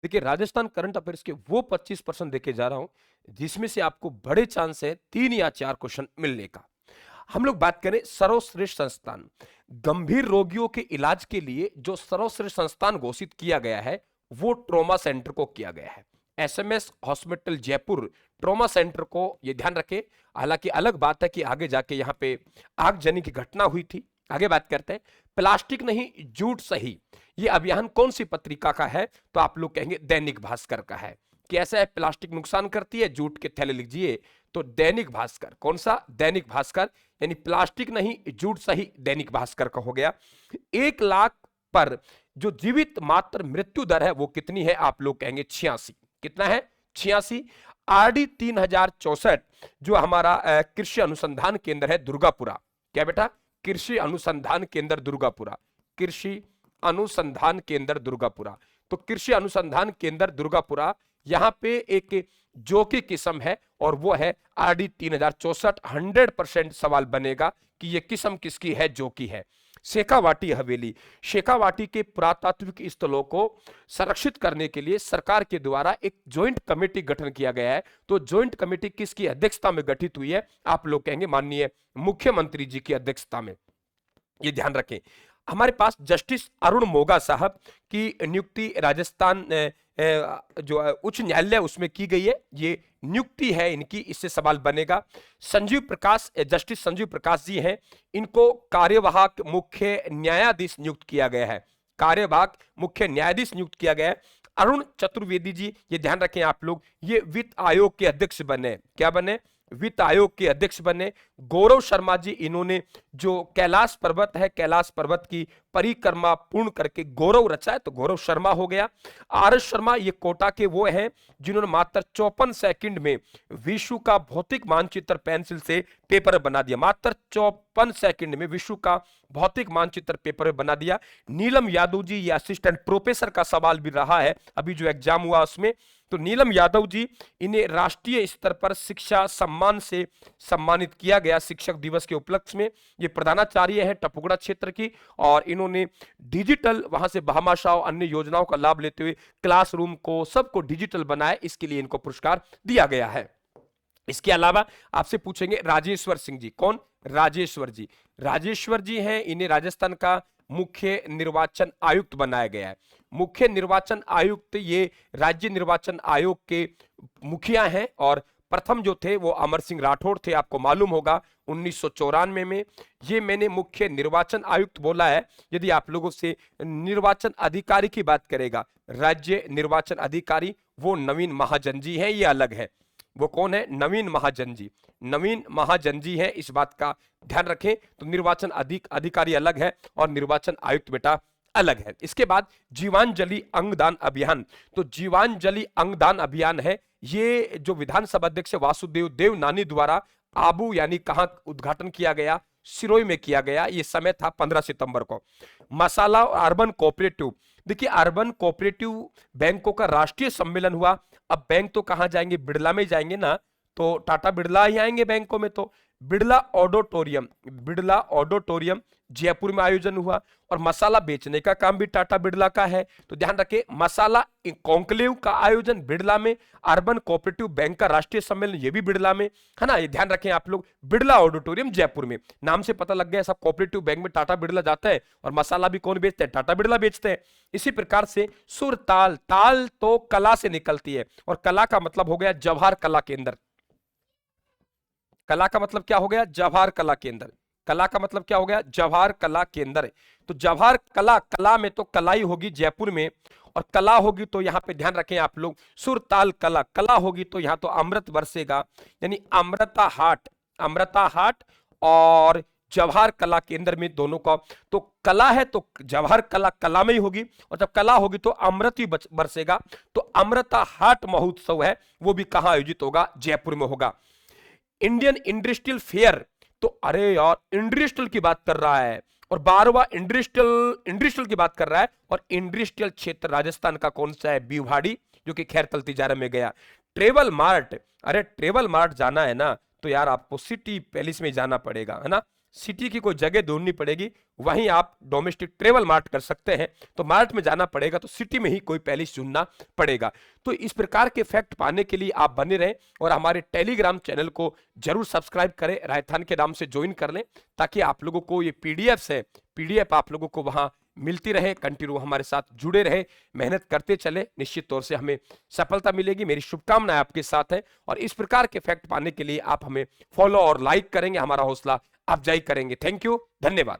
देखिए Rajasthan current affairs के वो 25% देखे जा रहा हूं जिसमें से आपको बड़े चांस है 3 या 4 क्वेश्चन मिलने का। हम लोग बात करें सर्वश्रेष्ठ संस्थान, गंभीर रोगियों के इलाज के लिए जो सर्वश्रेष्ठ संस्थान घोषित किया गया है वो ट्रॉमा सेंटर को किया गया है। SMS hospital Jaipur trauma centre को, ये ध्यान रखें। हालांकि अलग बात है कि आगे जाके यहाँ पे आगजनी की घटना हुई थी। आगे बात करते हैं। प्लास्टिक नहीं जूट सही, ये अभियान कौन सी पत्रिका का है? तो आप लोग कहेंगे दैनिक भास्कर का है। कैसा है? प्लास्टिक नुकसान करती है, जूट के थैले लीजिए। तो दैनिक भास्कर, कौन सा? दैनिक भास्कर, यानी प्लास्टिक नहीं जूट सही दैनिक भास्कर का हो गया। 1 लाख पर जो जीवित मात्र मृत्यु दर है वो कितनी है? आप लोग कहेंगे 86। कितना है? 86। आरडी 3064 जो हमारा कृषि अनुसंधान केंद्र है दुर्गापुरा। क्या बेटा? कृषि अनुसंधान केंद्र दुर्गापुरा, कृषि अनुसंधान केंद्र दुर्गापुरा। तो कृषि अनुसंधान केंद्र दुर्गापुरा, यहां पे एक जो की किस्म है और वो है आरडी 3064। 100% सवाल बनेगा कि ये किस्म किसकी है, जो की है। शेखावाटी हवेली, शेखावाटी के पुरातात्विक स्थलों को संरक्षित करने के लिए सरकार के द्वारा एक ज्वाइंट कमेटी गठन किया गया है। तो ज्वाइंट कमेटी किसकी अध्यक्षता में गठित हुई है? आप लोग कहेंगे माननीय मुख्यमंत्री जी की अध्यक्षता में। ये ध्यान रखें। हमारे पास जस्टिस अरुण मोगा साहब की नियुक्ति राजस्थान जो उच्च न्यायालय उसमें की गई है। ये नियुक्ति है इनकी, इससे सवाल बनेगा। संजीव प्रकाश, जस्टिस संजीव प्रकाश जी हैं, इनको कार्यवाहक मुख्य न्यायाधीश नियुक्त किया गया है। कार्यवाहक मुख्य न्यायाधीश नियुक्त किया गया है। अरुण चतुर्वेदी जी, ये ध्यान रखें आप लोग, ये वित्त आयोग के अध्यक्ष बने। क्या बने? वित्त आयोग के अध्यक्ष बने। गौरव शर्मा जी, इन्होंने जो कैलाश पर्वत है, कैलाश पर्वत की परिक्रमा पूर्ण करके गौरव रचा है, तो गौरव शर्मा हो गया। आर एस शर्मा, ये कोटा के वो हैं जिन्होंने मात्र 54 सेकंड में विश्व का भौतिक मानचित्र पेंसिल से पेपर बना दिया। मात्र 54 सेकंड में विश्व का भौतिक मानचित्र पेपर में बना दिया। नीलम यादव जी, ये असिस्टेंट प्रोफेसर का सवाल भी रहा है अभी जो एग्जाम हुआ उसमें। तो नीलम यादव जी, इन्हें राष्ट्रीय स्तर पर शिक्षा सम्मान से सम्मानित किया गया शिक्षक दिवस के उपलक्ष्य में। ये प्रधानाचार्य है टपुगड़ा क्षेत्र की, और इन्होंने डिजिटल वहां से भामाशाह अन्य योजनाओं का लाभ लेते हुए क्लासरूम को सबको डिजिटल बनाए, इसके लिए इनको पुरस्कार दिया गया है। इसके अलावा आपसे पूछेंगे राजेश्वर सिंह जी। कौन? राजेश्वर जी। राजेश्वर जी हैं, इन्हें राजस्थान का मुख्य निर्वाचन आयुक्त बनाया गया है। मुख्य निर्वाचन आयुक्त, ये राज्य निर्वाचन आयोग के मुखिया हैं, और प्रथम जो थे वो अमर सिंह राठौड़ थे, आपको मालूम होगा 1994 में। ये मैंने मुख्य निर्वाचन आयुक्त बोला है। यदि आप लोगों से निर्वाचन अधिकारी की बात करेगा, राज्य निर्वाचन अधिकारी, वो नवीन महाजन जी हैं, ये अलग है। वो कौन है? नवीन महाजन जी। नवीन महाजन जी है, इस बात का ध्यान रखें। तो निर्वाचन अधिकारी अलग है और निर्वाचन आयुक्त बेटा अलग है। इसके बाद जीवांजलि अंगदान अभियान। तो जीवांजलि अंगदान अभियान है, ये जो विधानसभा अध्यक्ष वासुदेव देवनानी द्वारा आबू यानी कहां उद्घाटन किया गया? सिरोही में किया गया। ये समय था 15 सितंबर को। मसाला अर्बन कोऑपरेटिव, देखिए अर्बन कोऑपरेटिव बैंकों का राष्ट्रीय सम्मेलन हुआ। अब बैंक तो कहां जाएंगे? बिड़ला में जाएंगे ना, तो टाटा बिड़ला ही आएंगे बैंकों में। तो बिड़ला ऑडिटोरियम, बिड़ला ऑडिटोरियम जयपुर में आयोजन हुआ, और मसाला बेचने का काम भी टाटा बिड़ला का है। तो ध्यान रखें, मसाला कॉन्क्लेव का आयोजन बिड़ला में, अर्बन कोऑपरेटिव बैंक का राष्ट्रीय सम्मेलन ये भी बिड़ला में है ना। ये ध्यान रखें आप लोग, बिड़ला ऑडिटोरियम जयपुर में। नाम से पता लग गया सब कोऑपरेटिव बैंक में टाटा बिड़ला जाता है, और मसाला भी कौन बेचते हैं? टाटा बिड़ला बेचते हैं। इसी प्रकार से सुर ताल, ताल तो कला से निकलती है, और कला का मतलब हो गया जवाहर कला केंद्र। कला का मतलब क्या हो गया? जवाहर कला केंद्र। कला का मतलब क्या हो गया? जवाहर कला केंद्र। तो जवाहर कला, कला में तो कलाई होगी जयपुर में, और कला होगी तो यहां पे ध्यान रखें आप लोग सुर ताल कला, कला होगी तो यहां तो अमृत बरसेगा, यानी अमृता हाट, अमृता हाट और जवाहर कला केंद्र में दोनों का। तो कला है तो जवाहर कला कला में ही होगी, और जब कला होगी तो अमृत ही बरसेगा। तो अमृता हाट महोत्सव है, वो भी कहां आयोजित होगा? जयपुर में होगा। इंडियन इंडस्ट्रियल फेयर, तो अरे यार इंडस्ट्रियल की बात कर रहा है, और 12वां इंडस्ट्रियल की बात कर रहा है, और इंडस्ट्रियल क्षेत्र राजस्थान का कौन सा है? भिवाड़ी, जो कि खैर तलतीजारा में गया। ट्रेवल मार्ट, अरे ट्रेवल मार्ट जाना है ना, तो यार आपको सिटी पैलेस में जाना पड़ेगा, है ना। सिटी की कोई जगह ढूंढनी पड़ेगी, वहीं आप डोमेस्टिक ट्रेवल मार्ट कर सकते हैं। तो मार्ट में जाना पड़ेगा तो सिटी में ही कोई पैलेस चुनना पड़ेगा। तो इस प्रकार के फैक्ट पाने के लिए आप बने रहें और हमारे टेलीग्राम चैनल को जरूर सब्सक्राइब करें, राजस्थान के नाम से ज्वाइन कर लें, ताकि आप लोगों को ये पीडीएफ है, पीडीएफ आप लोगों को वहां मिलती रहे, कंटिन्यू हमारे साथ जुड़े रहे, मेहनत करते चले, निश्चित तौर से हमें सफलता मिलेगी। मेरी शुभकामनाएं आपके साथ है और इस प्रकार के फैक्ट पाने के लिए आप हमें फॉलो और लाइक करेंगे, हमारा हौसला अफजाई करेंगे। थैंक यू, धन्यवाद।